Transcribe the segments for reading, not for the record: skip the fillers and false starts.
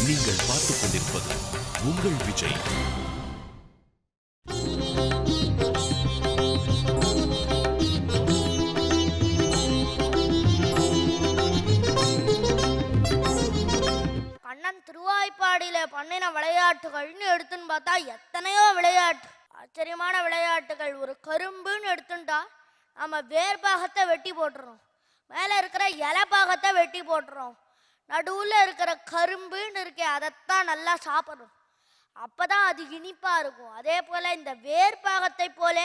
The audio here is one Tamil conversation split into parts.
நீங்கள் பார்த்துக் கொண்டிருப்பது உங்கள் விஜய். கண்ணன் திருவாய்ப்பாடியில பண்ணின விளையாட்டுகள்னு எடுத்துன்னு பார்த்தா எத்தனையோ விளையாட்டு, ஆச்சரியமான விளையாட்டுகள். ஒரு கரும்புன்னு எடுத்துட்டா நம்ம வேர்பாகத்தை வெட்டி போட்டுறோம், மேலே இருக்கிற இலைப்பாகத்தை வெட்டி போட்டுறோம், நடுவில் இருக்கிற கரும்புன்னு இருக்கே அதைத்தான் நல்லா சாப்பிட்றோம். அப்பதான் அது இனிப்பா இருக்கும். அதே போல இந்த வேர்பாகத்தை போல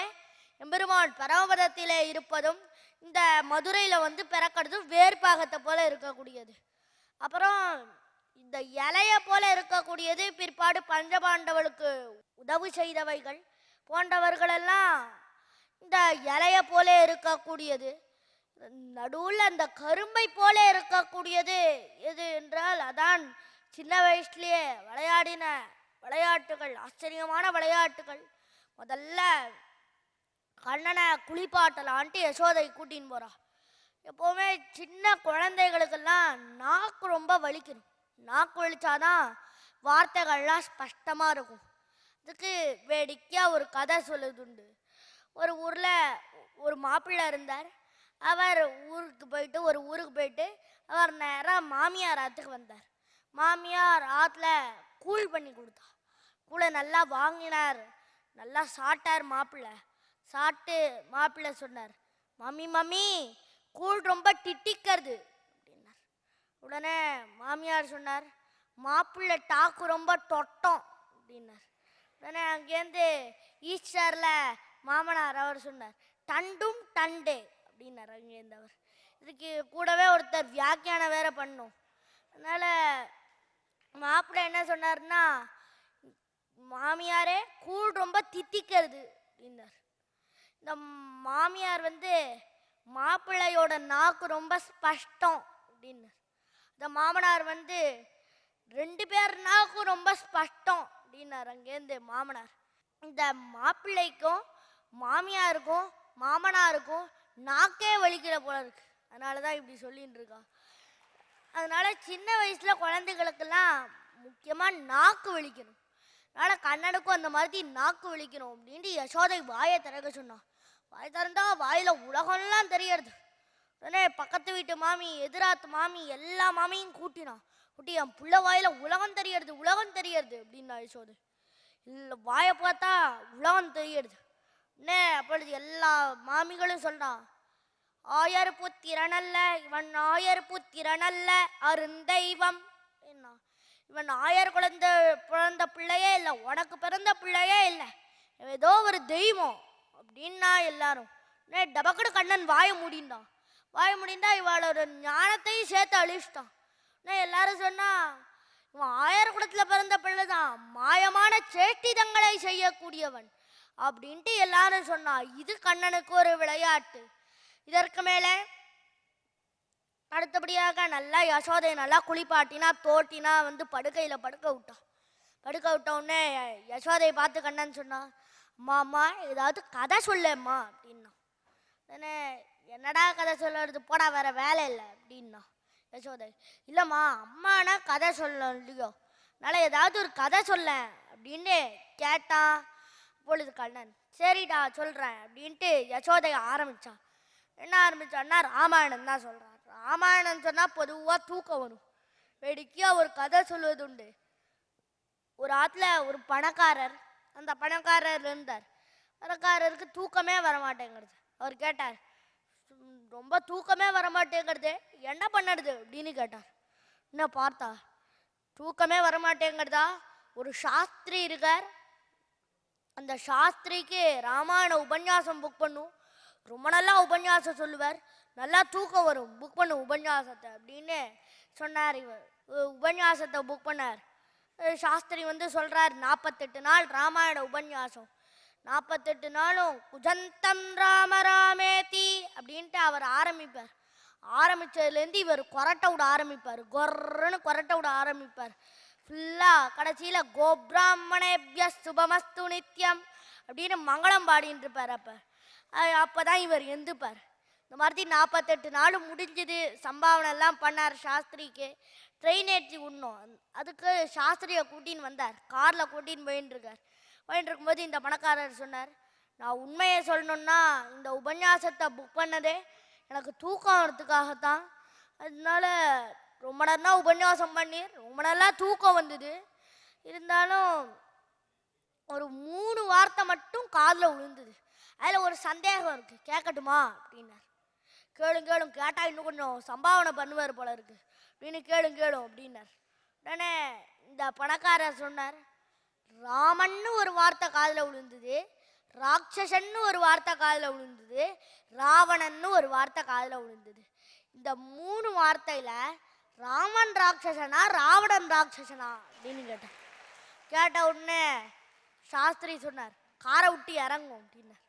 எம்பெருமான் பரமபதத்திலே இருப்பதும் இந்த மதுரையில பிறக்கிறதும் வேர்பாகத்தை போல இருக்கக்கூடியது. அப்புறம் இந்த இலைய போல இருக்கக்கூடியது பிற்பாடு பஞ்சபாண்டவளுக்கு உதவி செய்தவைகள் போன்றவர்களெல்லாம் இந்த இலைய போல இருக்கக்கூடியது. நடுவில் அந்த கரும்பை போல இருக்கக்கூடியது எது என்றால் அதான் சின்ன வயசுலேயே விளையாடின விளையாட்டுகள், ஆச்சரியமான விளையாட்டுகள். முதல்ல கண்ணனை குளிப்பாட்டலான்ட்டு யசோதை கூட்டின்னு போறா. எப்போவுமே சின்ன குழந்தைகளுக்கெல்லாம் நாக்கு ரொம்ப வலிக்கணும். நாக்கு வலிச்சாதான் வார்த்தைகள்லாம் ஸ்பஷ்டமாக இருக்கும். அதுக்கு வேடிக்கையாக ஒரு கதை சொல்லுதுண்டு. ஒரு ஊரில் ஒரு மாப்பிள்ளை இருந்தார். அவர் ஊருக்கு போயிட்டு அவர் நேராக மாமியார் ஆற்றுக்கு வந்தார். மாமியார் ஆற்றுல கூழ் பண்ணி கொடுத்தா. கூழை நல்லா வாங்கினார், நல்லா சாப்பிட்டார் மாப்பிள்ளை. சாப்பிட்டு மாப்பிள்ளை சொன்னார், மம்மி மம்மி கூழ் ரொம்ப திட்டிக்கிறது அப்படின்னார். உடனே மாமியார் சொன்னார், மாப்பிள்ளை டாக்கு ரொம்ப தொட்டோம் அப்படின்னார். உடனே அங்கேருந்து ஈஸ்டரில் மாமனார் அவர் சொன்னார், டண்டும் டண்டே அப்படின்னார். அங்கேருந்து அவர் இதுக்கு கூடவே ஒருத்தர் வியாக்கியானம் வேற பண்ணும். அதனால மாப்பிள்ளை என்ன சொன்னார்னா, மாமியாரே கூழ் ரொம்ப தித்திக்கிறது அப்படின்னார். இந்த மாமியார் மாப்பிள்ளையோட நாக்கு ரொம்ப ஸ்பஷ்டம் அப்படின்னார். இந்த மாமனார் ரெண்டு பேர் நாக்கும் ரொம்ப ஸ்பஷ்டம் அப்படின்னார். அங்கேருந்து மாமனார் இந்த மாப்பிள்ளைக்கும் மாமியாருக்கும் மாமனாருக்கும் நாக்கே வலிக்கிற போல இருக்கு. அதனால தான் இப்படி சொல்லின்னு இருக்கா. அதனால சின்ன வயசுல குழந்தைகளுக்கெல்லாம் முக்கியமாக நாக்கு வலிக்கணும். அதனால் கண்ணனுக்கும் அந்த மாதிரி நாக்கு வலிக்கணும் அப்படின்ட்டு யசோதை வாயை திறக்க சொன்னான். வாய் திறந்தா வாயில் உலகம்லாம் தெரியறது. உடனே பக்கத்து வீட்டு மாமி, எதிராத்து மாமி, எல்லா மாமியும் கூட்டினான். கூட்டி என் புள்ள வாயில் உலகம் தெரியறது அப்படின்னா யசோதை. இல்லை வாயை பார்த்தா உலகம் தெரியறது. உடனே அப்பொழுது எல்லா மாமிகளும் சொல்றான், ஆயர் புத்திரனல்ல இவன், ஆயர் புத்திரனல்ல அருந்தெய்வம். என்ன இவன் ஆயர் பிறந்த பிள்ளையே இல்லை, உனக்கு பிறந்த பிள்ளையே இல்லை, ஏதோ ஒரு தெய்வம் அப்படின்னா எல்லாரும். டபக்குடு கண்ணன் வாய முடிந்தான். வாய முடிந்தா இவளோட ஞானத்தையும் சேர்த்து அழிச்சிட்டான். எல்லாரும் சொன்னா, இவன் ஆயர் குலத்துல பிறந்த பிள்ளைதான், மாயமான சேஷ்டிதங்களை செய்யக்கூடியவன் அப்படின்ட்டு எல்லாரும் சொன்னா. இது கண்ணனுக்கு ஒரு விளையாட்டு. இதற்கு மேலே அடுத்தபடியாக நல்லா யசோதை நல்லா குளிப்பாட்டினா தோட்டினா படுக்கையில் படுக்க விட்ட உடனே யசோதையை பார்த்து கண்ணன் சொன்னா, அம்மா ஏதாவது கதை சொல்லேம்மா அப்படின்னா. உடனே என்னடா கதை சொல்லுறது, போடா வேற வேலை இல்லை அப்படின்னா யசோதை. இல்லைம்மா அம்மானா கதை சொல்ல இல்லையோ, அதனால ஏதாவது ஒரு கதை சொல்ல அப்படின்னு கேட்டான். அப்பொழுது கண்ணன் சரிடா சொல்கிறேன் அப்படின்ட்டு யசோதை ஆரம்பித்தான். என்ன ஆரம்பித்தான்னா ராமாயணம் தான் சொல்கிறார். ராமாயணம் சொன்னால் பொதுவாக தூக்கம் வரும். வேடிக்கையாக ஒரு கதை சொல்வது உண்டு. ஒரு ஆற்றுல ஒரு பணக்காரர், அந்த பணக்காரர் இருந்தார். பணக்காரருக்கு தூக்கமே வரமாட்டேங்கிறது. அவர் கேட்டார், ரொம்ப தூக்கமே வரமாட்டேங்கிறது, என்ன பண்ணுறது அப்படின்னு கேட்டார். என்ன பார்த்தா, தூக்கமே வரமாட்டேங்கிறதா, ஒரு சாஸ்திரி இருக்கார், அந்த சாஸ்திரிக்கு ராமாயண உபன்யாசம் புக் பண்ணும், ரொம்ப நல்லா உபன்யாசம் சொல்லுவார், நல்லா தூக்கம் வரும், புக் பண்ணு உபன்யாசத்தை அப்படின்னு சொன்னார். இவர் உபன்யாசத்தை புக் பண்ணார். சாஸ்திரி சொல்கிறார், 48 நாள் ராமாயண உபன்யாசம், 48 நாளும் குஜந்தம் ராம ராமேதி அப்படின்ட்டு அவர் ஆரம்பிப்பார். ஆரம்பித்ததுலேருந்து இவர் கொரட்டை விட ஆரம்பிப்பார், கொர்ன்னு கொரட்டை விட ஆரம்பிப்பார். ஃபுல்லாக கடைசியில் கோபிராமணேபிய சுபமஸ்து நித்யம் அப்படின்னு மங்களம் பாடின்னு இருப்பார். அப்போ தான் இவர் எந்துப்பார். இந்த மாதிரி 48 நாள் முடிஞ்சுது. சம்பாவனை எல்லாம் பண்ணார் சாஸ்திரிக்கு. ட்ரெயின் ஏற்றி விடணும். அதுக்கு சாஸ்திரியை கூட்டின்னு வந்தார். காரில் கூட்டின்னு போயின்னு இருக்கார். போயின்னு இருக்கும்போது இந்த பணக்காரர் சொன்னார், நான் உண்மையை சொல்லணுன்னா இந்த உபன்யாசத்தை புக் பண்ணதே எனக்கு தூக்கம் வரதுக்காகத்தான். அதனால ரொம்ப நேரம் உபன்யாசம் பண்ணி ரொம்ப நல்லா தூக்கம் வந்தது. இருந்தாலும் ஒரு 3 வார்த்தை மட்டும் காதில் விழுந்தது. அதில் ஒரு சந்தேகம் இருக்குது, கேட்கட்டுமா அப்படின்னார். கேளும் கேட்டால் இன்னும் கொஞ்சம் சம்பாவனை பண்ணுவார் போல இருக்கு அப்படின்னு கேளும் அப்படின்னார். உடனே இந்த பணக்காரர் சொன்னார், ராமன்னு ஒரு வார்த்தை காதில் விழுந்தது, ராட்சசன்னு ஒரு வார்த்தை காதில் விழுந்தது, ராவணன்னு ஒரு வார்த்தை காதில் விழுந்தது. இந்த 3 வார்த்தையில் ராமன் ராட்சசனா ராவணன் ராட்சசனா அப்படின்னு கேட்ட உடனே சாஸ்திரி சொன்னார், காரை விட்டு இறங்கும் அப்படின்னார்.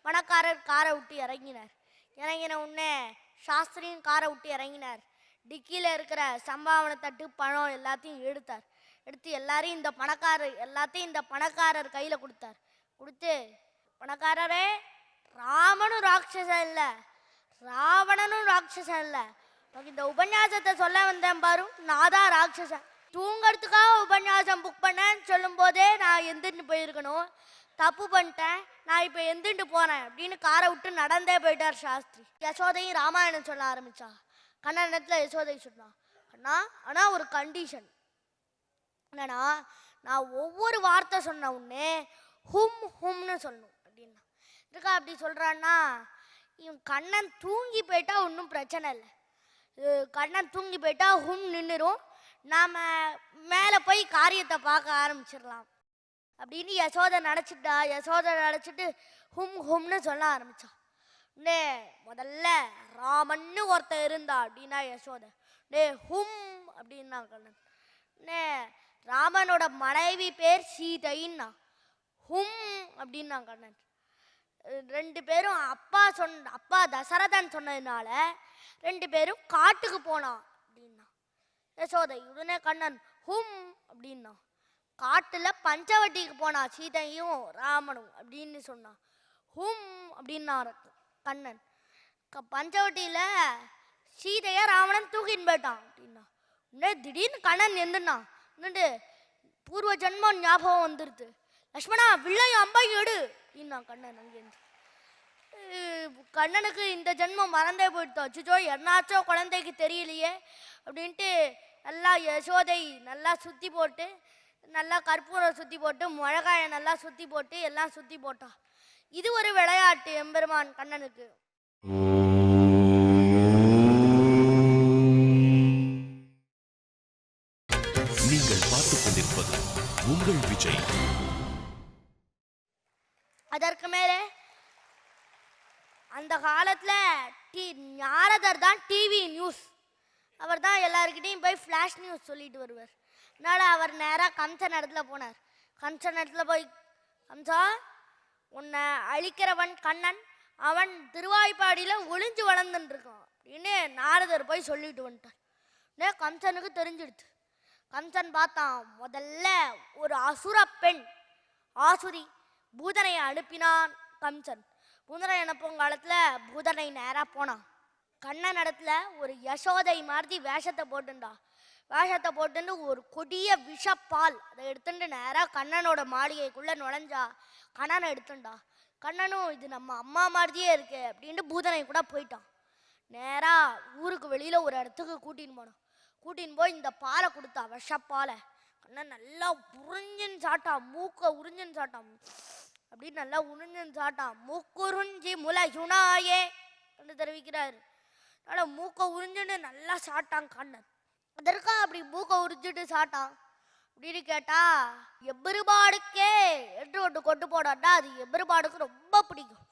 பணக்காரர் காரை விட்டு இறங்கினார். இறங்கின உடனே சாஸ்திரியும் காரை விட்டு இறங்கினார். டிக்கியில் இருக்கிற சம்பாவனை தட்டு பணம் எல்லாத்தையும் எடுத்து எல்லாரையும் இந்த பணக்காரர் கையில் கொடுத்தார். கொடுத்து, பணக்காரரே, ராமனும் ராட்சசன் இல்லை, ராவணனும் ராட்சசன் இல்லை, இந்த உபன்யாசத்தை சொல்ல வந்தேன் பாரு, நான் தான் ராட்சசன். தூங்கிறதுக்காக உபன்யாசம் புக் பண்ணேன்னு சொல்லும் போதே நான் எந்திரிட்டு போயிருக்கணும், தப்பு பண்ணிட்டேன், நான் இப்போ எந்திரிட்டு போறேன் அப்படின்னு காரை விட்டு நடந்தே போயிட்டார் சாஸ்திரி. யசோதையும் ராமாயணம் சொல்ல ஆரம்பிச்சா. கண்ணனத்துல யசோதை சொன்னா, அண்ணா ஆனால் ஒரு கண்டிஷன் என்னன்னா, நான் ஒவ்வொரு வார்த்தை சொன்ன உடனே ஹும்னு சொல்லணும் அப்படின்னா. இருக்கா அப்படி சொல்றான்னா, இவன் கண்ணன் தூங்கி போயிட்டா ஒன்றும் பிரச்சனை இல்லை, கண்ணன் தூங்கி போயிட்டா ஹும் நின்றுரும், நாம் மேலே போய் காரியத்தை பார்க்க ஆரம்பிச்சிடலாம் அப்படின்னு யசோதை நினச்சிட்டு ஹும்னு சொல்ல ஆரம்பித்தான். முதல்ல ராமன்னு ஒருத்தன் இருந்தா அப்படின்னா யசோதை ஹும் அப்படின்னா கண்ணன். ராமனோட மனைவி பேர் சீதைன்னா ஹும் அப்படின்னா கண்ணன். 2 பேரும் அப்பா தசரதன் சொன்னதுனால 2 பேரும் காட்டுக்கு போனான் அப்படின்னா யசோதை. உடனே கண்ணன் ஹும் அப்படின்னா. காட்டுல பஞ்சவட்டிக்கு போனா சீதையும் ராமனும் அப்படின்னு சொன்னான். ஹும் அப்படின்னா கண்ணன். பஞ்சவட்டியில சீதைய ராவணன் தூக்கின்னு போயிட்டான் அப்படின்னா. திடீர்னு கண்ணன் எந்திருந்தான். பூர்வ ஜென்மம் ஞாபகம் வந்துருது. லக்ஷ்மணா, வில்லையும் அம்பையும் எடு அப்படின்னா கண்ணன். அங்கேருந்து கண்ணனுக்கு இந்த ஜென்மம் மறந்தே போயிட்டோம். அச்சுச்சோ, என்னாச்சோ குழந்தைக்கு தெரியலையே அப்படின்ட்டு நல்லா யசோதை நல்லா சுற்றி போட்டு, நல்லா கற்பூரம் சுற்றி போட்டு, மிளகாயை நல்லா சுற்றி போட்டு எல்லாம் சுற்றி போட்டா. இது ஒரு விளையாட்டு எம்பெருமான் கண்ணனுக்கு. நீங்கள் பார்த்துக் கொண்டிருப்பது உங்கள் விஜய். அதற்கு மேலே அந்த காலத்துல நாரதர் தான் டிவி நியூஸ். அவர் தான் எல்லாருக்கிட்டையும் போய் ஃப்ளாஷ் நியூஸ் சொல்லிட்டு வருவார். அதனால அவர் நேராக கம்சன் இடத்துல போனார். கம்சன் இடத்துல போய், கம்சா, உன்னை அழிக்கிறவன் கண்ணன், அவன் திருவாய்ப்பாடியில் ஒளிஞ்சு வளர்ந்துட்டு இருக்கான் அப்படின்னு நாரதர் போய் சொல்லிட்டு வந்துட்டார். கம்சனுக்கு தெரிஞ்சிடுது. கம்சன் பார்த்தான், முதல்ல ஒரு அசுர பெண் ஆசுரி பூதனையை அனுப்பினான் கம்சன். பூதனை அனுப்பும் காலத்தில் பூதனை நேராக போனான். கண்ணன் இடத்துல ஒரு யசோதை மாதிரி வேஷத்தை போட்டுண்டு ஒரு கொடிய விஷப்பால் அதை எடுத்துட்டு நேராக கண்ணனோட மாளிகைக்குள்ளே நுழைஞ்சா. கண்ணனை எடுத்துண்டா. கண்ணனும் இது நம்ம அம்மா மாதிரியே இருக்கு அப்படின்ட்டு பூதனை கூட போயிட்டான். நேராக ஊருக்கு வெளியில் ஒரு இடத்துக்கு கூட்டின்னு போனோம். கூட்டின்னு போய் இந்த பாலை கொடுத்தா, விஷப்பாலை. கண்ணன் நல்லா உறிஞ்சின்னு சாட்டான், மூக்கை உறிஞ்சின்னு சாட்டான் அப்படின்னு நல்லா உறிஞ்சின்னு சாட்டான். மூக்குறிஞ்சி முளையுனாயே என்று தெரிவிக்கிறாரு. அதனால் மூக்கை உறிஞ்சுன்னு நல்லா சாட்டான் கண்ணன். அதற்கா அப்படி மூக்கை உறிஞ்சிட்டு சாட்டான் அப்படின்னு கேட்டா, எபெருமானுக்கே என்று ஒன்று கொண்டு போனான்னா அது எபெருமானுக்கு ரொம்ப பிடிக்கும்.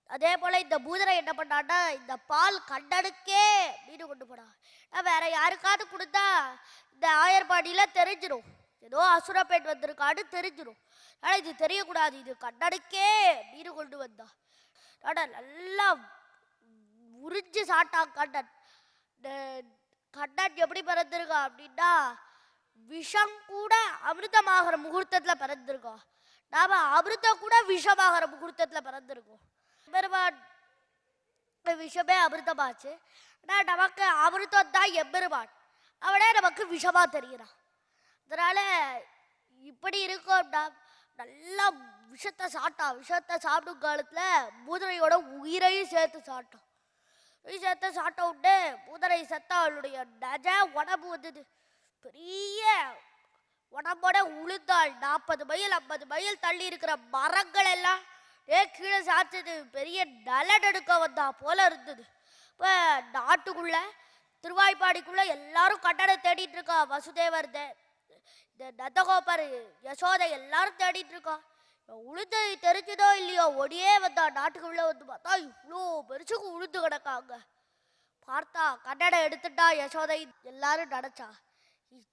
அதே போல இந்த பூதனை என்ன பண்ணான்னா, இந்த பால் கண்ணனுக்கே அப்படின்னு கொண்டு போனா. வேற யாருக்காவது கொடுத்தா இந்த ஆயர்பாடியில தெரிஞ்சிடும், ஏதோ அசுரப்பேட் வந்திருக்கான்னு தெரிஞ்சிடும். ஆனால் இது தெரியக்கூடாது, இது கண்ணனுக்கே அப்படின்னு கொண்டு வந்தா. நல்லா உறிஞ்சு சாட்டான் கண்ணன். கண்ணன் எப்படி பிறந்திருக்கா அப்படின்னா, விஷம் கூட அமிர்தமாகிற முகூர்த்தத்தில் பிறந்திருக்கோம். நாம அமிர்தம் கூட விஷமாகிற முகூர்த்தத்தில் பிறந்திருக்கோம். பெருமான் விஷமே அமிர்தமாச்சு. ஆனால் நமக்கு அமிர்தம் தான் எம்பெருமான், அவனே நமக்கு விஷமா தெரிகிறான். அதனால இப்படி இருக்கோம்னா நல்லா விஷத்தை சாப்பிடும் காலத்துல பூதனையோட உயிரையும் சேர்த்து சாப்பிட்டோம். உயிர் சேர்த்து சாப்பிட்ட உடனே பூதனை செத்தா அவளுடைய நஜ உடம்பு வந்தது. பெரிய உடம்போட உளுந்தாள் 40 மைல் 50 மைல் தள்ளி இருக்கிற மரங்கள் எல்லாம் கீழே சாத்துது. பெரிய நலநடுக்க வந்தா போல இருந்தது. இப்போ நாட்டுக்குள்ள திருவாய்ப்பாடிக்குள்ள எல்லாரும் கட்டணம் தேடிட்டு இருக்கா. வசுதேவர் இந்த நந்தகோபர் யசோதை எல்லாரும் தேடிட்டு இருக்கா. உளுந்து தெரிஞ்சுதோ இல்லையோ ஒடியே வந்தா. நாட்டுக்குள்ள வந்து பார்த்தா இவ்வளோ பெருசுக்கு உளுந்து கிடக்காங்க. பார்த்தா கண்ணனை எடுத்துட்டா யசோதை. எல்லாரும் நினைச்சா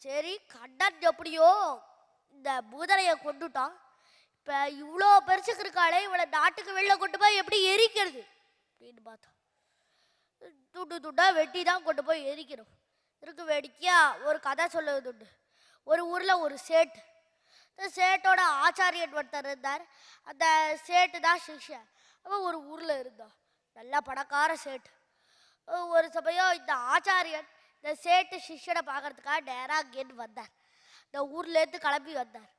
சரி கண்ணன் எப்படியோ இந்த பூதனையை கொண்டுட்டான், இப்போ இவ்வளோ பெருசுக்கு இருக்காளே இவளை நாட்டுக்கு வெளில கொண்டு போய் எப்படி எரிக்கிறது அப்படின்னு பார்த்தா துண்டு துண்டா வெட்டி தான் கொண்டு போய் எரிக்கணும். இருக்கு வேடிக்கையா ஒரு கதை சொல்லுவது உண்டு. ஒரு ஊரில் ஒரு சேட்டு, இந்த சேட்டோட ஆச்சாரியன் ஒருத்தர் இருந்தார். அந்த சேட்டு தான் சிஷ்யன். அவன் ஒரு ஊரில் இருந்தான், நல்லா பணக்கார சேட்டு. ஒரு சமயம் இந்த ஆச்சாரியன் இந்த சேட்டு சிஷ்யனை பார்க்கறதுக்காக நேராக அங்கேருந்து வந்தார். இந்த ஊர்லேருந்து கிளம்பி வந்தார்.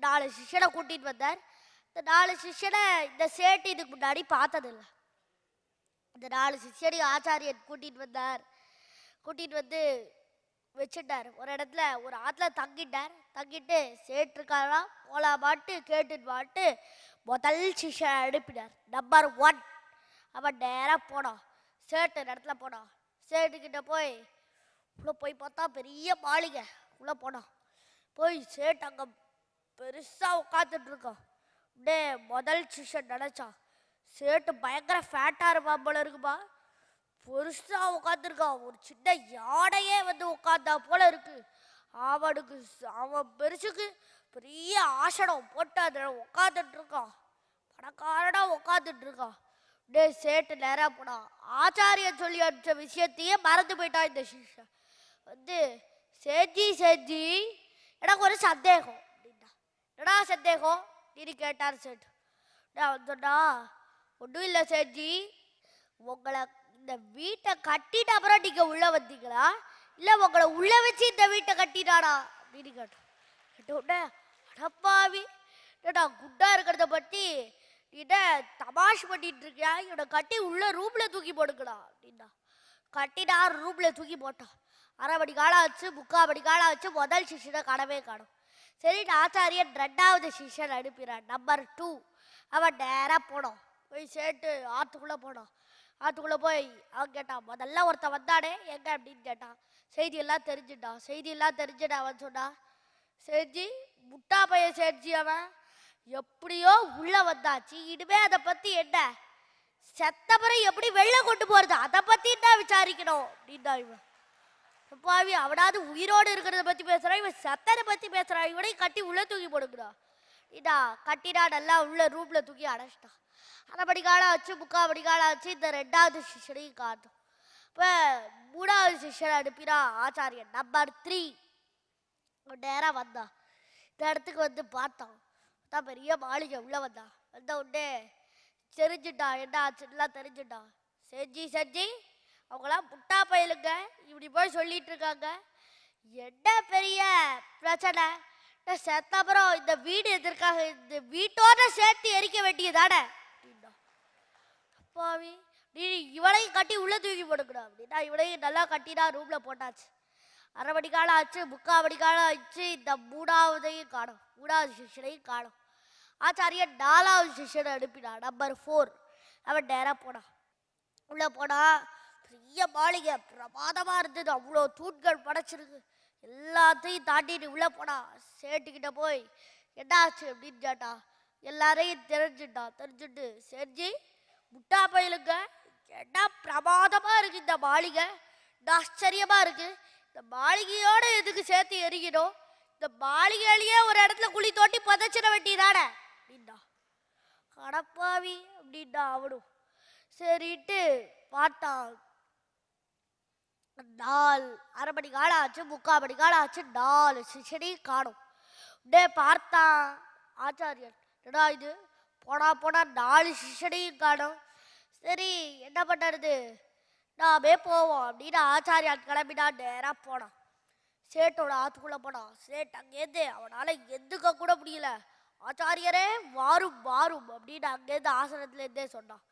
4 சிஷ்யனை கூட்டிகிட்டு வந்தார். இந்த 4 சிஷ்யனை இந்த சேட்டு இதுக்கு முன்னாடி பார்த்ததில்லை. இந்த 4 சிஷ்யனையும் ஆச்சாரியன் கூட்டிகிட்டு வந்தார். கூட்டிகிட்டு வந்து வச்சுட்டார் ஒரு இடத்துல. ஒரு ஆற்றுல தங்கிட்டார். தங்கிட்டு சேட்டுருக்காரா போலாமாட்டு கேட்டுட்டு வாட்டு முதல் சிஷ்யனை அனுப்பினார். நம்பர் 1 அவன் நேராக போனான். சேட்டு இடத்துல போனான். சேட்டுக்கிட்ட போய் உள்ளே போய் பார்த்தா பெரிய மாளிகை. உள்ளே போனான். போய் சேட்டு அங்கே பெருசாக உட்காந்துட்டு இருக்கான். அப்படியே முதல் சிஷ்யன் நினச்சான் சேட்டு பயங்கர ஃபேட்டாக இருப்பான் போல இருக்குப்பா. பெருசாக உட்காந்துருக்கான். ஒரு சின்ன யானையே வந்து உட்காந்தா போல இருக்கு. அவன் பெருசுக்கு பெரிய ஆசனம் போட்டு அதில் உட்காந்துட்டு இருக்கான். பணக்காரனாக உட்காந்துட்டு இருக்கான். டே சேட்டு நேராக போனான். ஆச்சாரியன் சொல்லி அனுப்பிச்ச விஷயத்தையே மறந்து போயிட்டான் இந்த சிஷ்யன். வந்து சேஜி எனக்கு ஒரு சந்தேகம் அப்படின்னா. என்னடா சந்தேகம் நீ கேட்டார் சேட்டு. வந்துடா ஒன்றும் இல்லை சேஜி, உங்களை இந்த வீட்டை கட்டிட்டு அப்புறம் நீங்கள் உள்ளே வந்தீங்களா இல்லை உங்களை உள்ளே வச்சு இந்த வீட்டை கட்டினாடா அப்படின்னு கேட்டோம். கேட்டோடனே அடப்பாவி என்னடா குட்டா இருக்கிறத பற்றி நீட தமாஷ் பண்ணிட்டு இருக்கியா, இவனை கட்டி உள்ள ரூம்ல தூக்கி போடுங்களா அப்படின்னா. கட்டினா ரூம்ல தூக்கி போட்டான். 1/2 மணி காலம் ஆச்சு, 3/4 மணி காலம் ஆச்சு. முதல் சிஷ்யனை காணவே காணும். சரி ஆச்சாரியன் 2வது சிஷ்யன் அனுப்பினான். நம்பர் 2 அவன் நேராக போனோம். போய் சேட்டு ஆற்றுக்குள்ளே போனான். ஆற்றுக்குள்ளே போய் அவன் கேட்டான், முதல்ல ஒருத்தன் வந்தானே எங்க அப்படின்னு கேட்டான். செய்தியெல்லாம் தெரிஞ்சுட்டான். அவன் சொன்னான், சேஜி முட்டா பையன் சேஜி, அவன் எப்படியோ உள்ள வந்தாச்சு, இனிமே அதை பத்தி என்ன, செத்தபுரம் எப்படி வெளில கொண்டு போறது அதை பத்தி தான் விசாரிக்கணும் அப்படின்னா. இவன் பாவி அவனாவது உயிரோடு இருக்கிறத பத்தி பேசுறான், இவன் செத்தனை பத்தி பேசுறான். இவனையும் கட்டி உள்ள தூக்கி போடுங்கிறான். இதா கட்டினா நல்லா உள்ள ரூம்ல தூக்கி அடைச்சிட்டான். 1/2 மணி காலம் ஆச்சு, 3/4 மணி காலம் ஆச்சு. இந்த 2வது சிஷ்யனையும் காட்டும். இப்போ 3வது சிஷ்யனை அனுப்பினா ஆச்சாரியன். நம்பர் 3 நேராக வந்தான். இந்த இடத்துக்கு வந்து பார்த்தான். தான் பெரிய மாளிகை. உள்ள வந்தான். வந்த உடனே தெரிஞ்சுட்டான் என்ன ஆச்சுலாம் தெரிஞ்சுட்டான். செஞ்சு அவங்களாம் புட்டா பயலுங்க, இப்படி போய் சொல்லிட்டு இருக்காங்க. என்ன பெரிய பிரச்சனை, செத்தப்புறம் இந்த வீடு எதிர்க்காக இந்த வீட்டோட சேர்த்து எரிக்க வேண்டியதானே அப்படின்னா. அப்பாவி நீ இவளையும் கட்டி உள்ள தூக்கி போடுக்கணும் அப்படின்னா. இவளையும் நல்லா கட்டினா ரூம்ல போட்டாச்சு. 1/2 மணி காலம் ஆச்சு, 3/4 மணி காலம் ஆச்சு. இந்த 3வதையும் காணும். 3வது சிஷ்யனையும் காணும். ஆச்சாரியன் 4வது சிஷ்யனை அனுப்பினான். நம்பர் 4 அவன் நேராக போனான். உள்ள போனா பெரிய மாளிகை பிரமாதமா இருந்தது. அவ்வளோ தூண்கள் படைச்சிருக்கு. எல்லாத்தையும் தாண்டிட்டு உள்ள போனா. சேட்டுக்கிட்ட போய் என்ன ஆச்சு அப்படின்னு கேட்டா. எல்லாரையும் தெரிஞ்சுட்டு செஞ்சு முட்டா பயிலுங்க, என்ன பிரமாதமா இருக்கு இந்த மாளிகை, ஆச்சரியமா இருக்கு. இந்த மாளிகையோட எதுக்கு சேர்த்து எரிக்கணும், இந்த மாளிகையிலேயே ஒரு இடத்துல குழி தோண்டி புதைச்சிட வேண்டியதானே அப்படின்னா. கடப்பாவி அப்படின்னா அவனும் சரிட்டு பார்த்தான். 1/2 மணி காலம் ஆச்சு, 3/4 மணி காலம் ஆச்சு. 4 சிஷ்யனையும் காணும். அப்படியே பார்த்தான் ஆச்சாரியன். என்னடா இது, போனா 4 சிஷ்யனையும் காணும். சரி என்ன பண்ணுறது, நாமே போவோம் அப்படின்னு ஆச்சாரியால் கிளம்பினா நேராக போனான். சேட்டோட ஆத்துக்குள்ளே போனான். சேட் அங்கேருந்து அவனால் எதுக்க கூட முடியல. ஆச்சாரியரே வாரும் வாரும் அப்படின்னு அங்கேருந்து ஆசனத்துலேருந்தே சொன்னான்.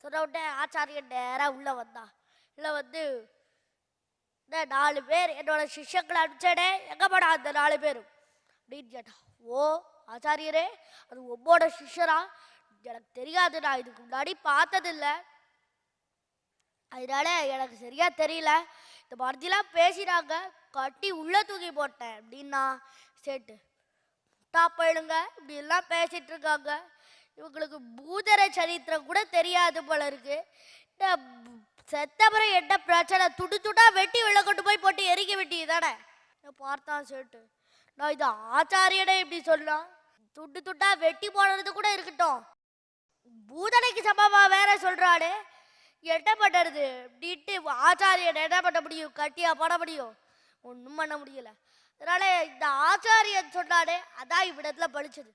சொன்ன உடனே ஆச்சாரியன் நேராக உள்ளே வந்தான். உள்ளே வந்து இந்த 4 பேர் என்னோட சிஷ்யங்களை அனுப்பிச்சேனே, எங்கே போடா அந்த 4 பேரும் அப்படின்னு கேட்டான். ஓ ஆச்சாரியரே, அது உம்மோட சிஷ்யரா? எனக்கு தெரியாது, நான் இதுக்கு முன்னாடி பார்த்ததில்லை, அதனால எனக்கு சரியா தெரியல. இந்த மாதிரிலாம் பேசினாங்க, கட்டி உள்ள தூக்கி போட்டேன் அப்படின்னா. சேட்டு முட்டா போயிடுங்க, இப்படி எல்லாம் பேசிட்டு இருக்காங்க, இவங்களுக்கு பூதர சரித்திரம் கூட தெரியாது போல இருக்கு. இந்த செத்தபுரம் என்ன பிரச்சனை, துடு துடா வெட்டி உள்ள கொண்டு போய் போட்டு எரிக்க வெட்டி தானே பார்த்தான் சேட்டு. நான் இது ஆச்சாரியனே இப்படி சொல்லலாம், துண்டு துட்டா வெட்டி போடுறது கூட இருக்கட்டும், பூதனைக்கு சமமா வேற சொல்றானே, என்ன பண்ணுறது அப்படின்ட்டு ஆச்சாரியன் என்ன பண்ண முடியும், கட்டியா போட முடியும், ஒன்றும் பண்ண முடியல. அதனால இந்த ஆச்சாரியன் சொன்னானே அதான் இவ்விடத்துல பழிச்சது.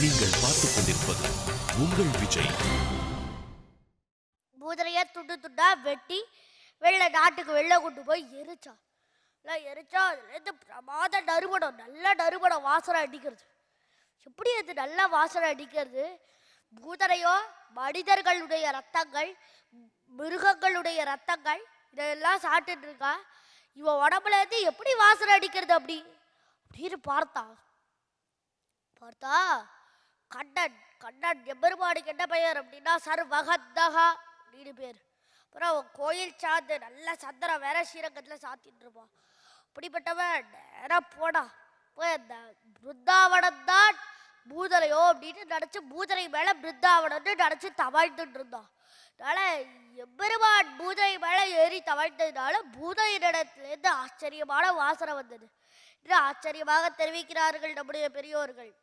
நீங்கள் பார்த்துக் கொண்டிருப்பது உங்கள் விஜய். பூதனைய துண்டு துண்டா வெட்டி நாட்டுக்கு வெளில கொண்டு போய் எரிச்சான். எரிச்சா அதுலேருந்து பிரமாத நறுமணம், நல்ல நறுமணம் வாசனை அடிக்கிறது. எப்படி அது நல்ல வாசனை அடிக்கிறது? பூதனையோ மனிதர்களுடைய ரத்தங்கள், மிருகங்களுடைய ரத்தங்கள் இதெல்லாம் சாப்பிட்டுட்டு இருக்கா, இவன் உடம்புல இருந்து எப்படி வாசனை அடிக்கிறது அப்படின்னு பார்த்தா கண்ணன். கண்ணன் எம்பெருமானுக்கு என்ன பெயர் அப்படின்னா சர்வகத்தகா அப்படின்னு பேர். அப்புறம் அவன் கோயில் சார்ந்து நல்ல சந்திரம் வேற ஸ்ரீரங்கத்தில் சாத்திட்டு இருப்பான். அப்படிப்பட்டவன் நேராக போனா போய் அந்த பிருந்தாவனம் தான் பூதனையோ அப்படின்னு நினச்சி பூதனை மேலே பிருந்தாவனம்னு நினச்சி தவாழ்ந்துட்டு இருந்தான். அதனால எம்பெருமான் பூதனை மேலே ஏறி தவாழ்ந்ததுனால பூதனிடத்துலேருந்து ஆச்சரியமான வாசனை வந்தது என்று ஆச்சரியமாக தெரிவிக்கிறார்கள் நம்முடைய பெரியோர்கள்.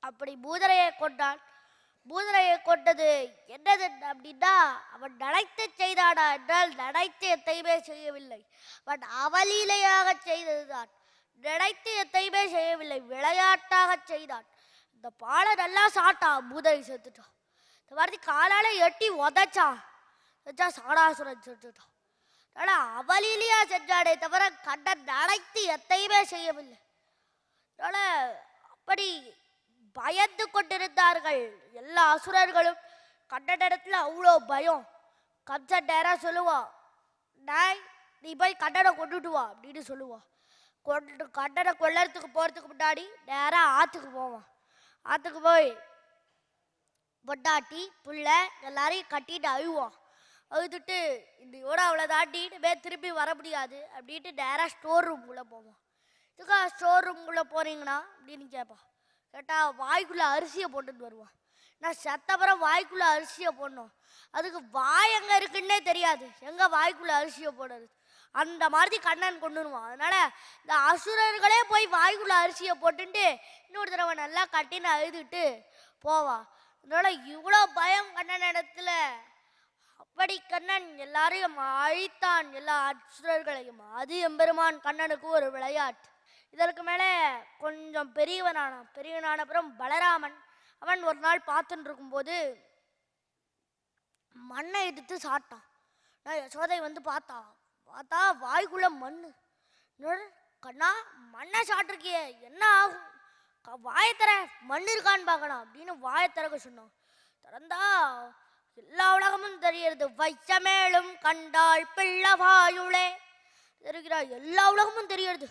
அப்படி பூதனையை கொண்டான். பூதனையை கொண்டது என்னது அப்படின்னா, அவன் நினைத்து செய்தானா என்றால் நினைத்து எத்தையுமே செய்யவில்லை, அவன் அவலீலையாக செய்ததுதான். நினைத்து எத்தையுமே செய்யவில்லை, விளையாட்டாக செய்தான். இந்த பாலை நல்லா சாட்டான், பூதனை செத்துட்டான். இந்த மாதிரி காலால எட்டி உதைச்சான், சாடாசுரன் செத்துட்டான். ஆனால் அவலீலையா செஞ்சானே தவிர கண்ணன் நினைத்து எத்தையுமே செய்யவில்லை. அதனால் அப்படி பயந்து கொண்டிருந்தார்கள் எல்லா அசுரர்களும். கண்ணனிடத்துல அவ்வளோ பயம். கம்சன் நேராக சொல்லுவான், நீ போய் கண்ணனை கொண்டுட்டு வா அப்படின்னு சொல்லுவான். கண்ணனை கொல்லறதுக்கு போகிறதுக்கு முன்னாடி நேராக ஆற்றுக்கு போவான். ஆற்றுக்கு போய் பொண்டாட்டி புள்ள எல்லாரையும் கட்டிட்டு அழுவான். அழுதுட்டு இதோட அவ்வளோ தாண்டிட்டு திரும்பி வர முடியாது அப்படின்ட்டு நேராக ஸ்டோர் ரூம்குள்ளே போவான். இதுக்காக ஸ்டோர் ரூம்குள்ளே போகிறீங்கன்னா அப்படின்னு கேட்பான். கேட்டால் வாய்க்குள்ளே அரிசியை போட்டுட்டு வருவான். நான் செத்தப்புறம் வாய்க்குள்ளே அரிசியை போடணும், அதுக்கு வாய் எங்கே இருக்குன்னே தெரியாது, எங்கே வாய்க்குள்ளே அரிசியை போடுறது, அந்த மாதிரி கண்ணன் கொண்டுருவான். அதனால் இந்த அசுரர்களே போய் வாய்க்குள்ளே அரிசியை போட்டுட்டு இன்னொரு தடவை நல்லா கட்டின்னு அழுதுட்டு போவான். அதனால் இவ்வளோ பயம் கண்ணன் இடத்துல. அப்படி கண்ணன் எல்லாரையும் அழித்தான், எல்லா அசுரர்களையும். அது எம்பெருமான் கண்ணனுக்கு ஒரு விளையாட்டு. இதற்கு மேலே கொஞ்சம் பெரியவனான அப்புறம் பலராமன் அவன் ஒரு நாள் பார்த்துட்டு இருக்கும்போது மண்ணை எடுத்து சாப்பிட்டான். நான் யசோதை வந்து பார்த்தா வாய்க்குள்ள மண்ணு. கண்ணா மண்ணை சாப்பிட்ருக்கிய, என்ன ஆகும், வாயத்தர மண் இருக்கான்னு பார்க்கணும் அப்படின்னு வாயத்திறக்க சொன்னான். திறந்தா எல்லா உலகமும் தெரியுது. வைச்சமேலும் கண்டாள் பிள்ளவாயுளே தெரிகிறா, எல்லா உலகமும் தெரியுது.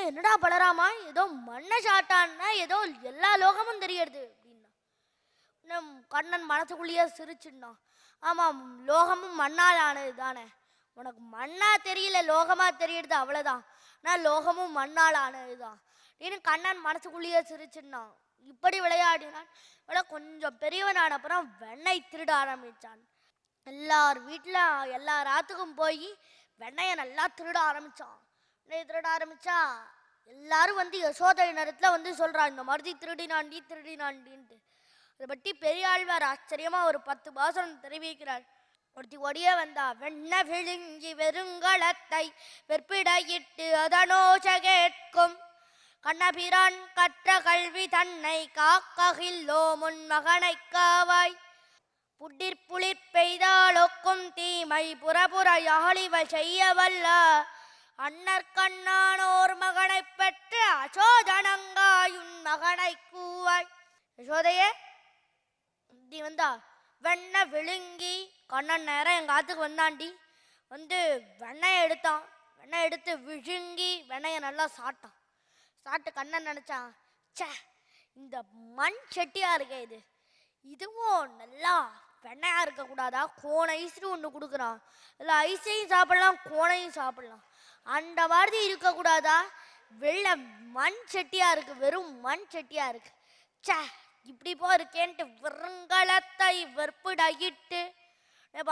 என்னடா பலராமா, ஏதோ மண்ணை சாட்டான்னா ஏதோ எல்லா லோகமும் தெரியறது அப்படின்னா. கண்ணன் மனசுக்குள்ளேயே சிரிச்சுன்னான். ஆமாம், லோகமும் மண்ணால் ஆனது தானே, உனக்கு மண்ணா தெரியல லோகமா தெரியுது அவ்வளோதான், ஆனால் லோகமும் மண்ணால் ஆனது தான் அப்படின்னு கண்ணன் மனசுக்குள்ளேயே சிரிச்சுன்னான். இப்படி விளையாடினான். கொஞ்சம் பெரியவனான அப்புறம் வெண்ணெய் திருட ஆரம்பித்தான். எல்லார் வீட்டில் எல்லா ராத்துக்கும் போய் வெண்ணெயை நல்லா திருட ஆரம்பித்தான். திருட ஆரம்பிச்சா எல்லாரும் வந்து யசோதை நேரத்துல வந்து சொல்றான், இந்த மாதிரி திருடினாண்டின்ட்டு. அதை பற்றி பெரியாழ்வார் ஆச்சரியமா ஒரு 10 பாசனம் தெரிவிக்கிறார். ஒருத்தி ஒடிய வந்தா, வெண்ண விழுங்கி வெறுங்களத்தை வெற்பிடையிட்டு அதனோச கேட்கும் கண்ணபிரான் கற்ற கல்வி தன்னை காக்ககில்லோ முன் மகனை காவாய் புடிர்புளிர் பெய்தாலொக்கும் தீமை புறபுற யாழிவள் செய்ய வல்ல அன்னற்கண்ணானோர் மகனை பெற்று அசோதனங்காயுன் மகனை கூவாய். யசோதையே இப்படி வந்தா வெண்ணெய் விழுங்கி கண்ணன் நேரம் எங்கள் ஆத்துக்கு வந்தாண்டி. வந்து வெண்ணெயை எடுத்தான். வெண்ணெய் எடுத்து விழுங்கி வெண்ணெயை நல்லா சாப்பிட்டான். சாப்பிட்டு கண்ணன் நினச்சான், சே இந்த மண் செட்டியாக இருக்கே இதுவும் நல்லா வெண்ணையாக இருக்கக்கூடாதா? கோன் ஐஸ்னு ஒன்று கொடுக்குறான். இல்லை ஐஸையும் சாப்பிடலாம் கோனையும் சாப்பிடலாம். அந்த மாதிரி இருக்கக்கூடாதா? வெள்ளை மண் செட்டியாக இருக்குது, வெறும் மண் செட்டியாக இருக்குது. சே இப்படி போ இருக்கேன்ட்டு விருங்கலத்தை வெறுப்புடாயிட்டு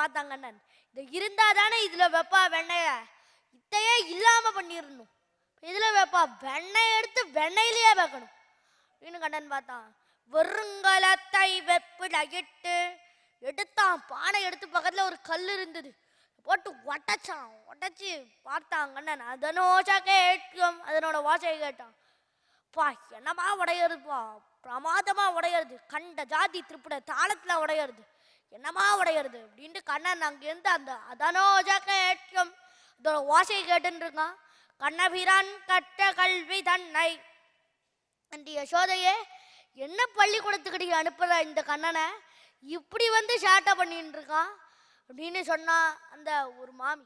பார்த்தாங்க அண்ணன். இது இருந்தால் தானே இதில் வைப்பா வெண்ணைய, இதையே இல்லாமல் பண்ணிடணும். இதில் வைப்பா வெண்ணெய் எடுத்து வெண்ணெயிலேயே வைக்கணும் அப்படின்னு கண்ணன் பார்த்தான். வெறுங்கலத்தை வெறுப்புடாயிட்டு எடுத்தான். பானை எடுத்து பக்கத்தில் ஒரு கல் இருந்தது, போட்டு உடச்சான். உடச்சி பார்த்தான் கண்ணன். அதனோசா கேட்கும், அதனோட வாசை கேட்டான். பா என்னமா உடையிறதுப்பா, பிரமாதமா உடையிறது, கண்ட ஜாதி திருப்பிட தாளத்துல உடையிறது, என்னமா உடையிறது அப்படின்ட்டு கண்ணன் அங்கேருந்து அந்த அதனோஜா கேட்கும் அதோட வாசையை கேட்டுன்னு இருக்கான். கண்ணபிரான் கற்ற கல்வி தன்னை அந்த யசோதையே என்ன பள்ளிக்கூடத்துக்கிட்ட அனுப்புற இந்த கண்ணனை இப்படி வந்து ஷாட்டை பண்ணிட்டு இருக்கான் அப்படின்னு சொன்னா அந்த ஒரு மாமி.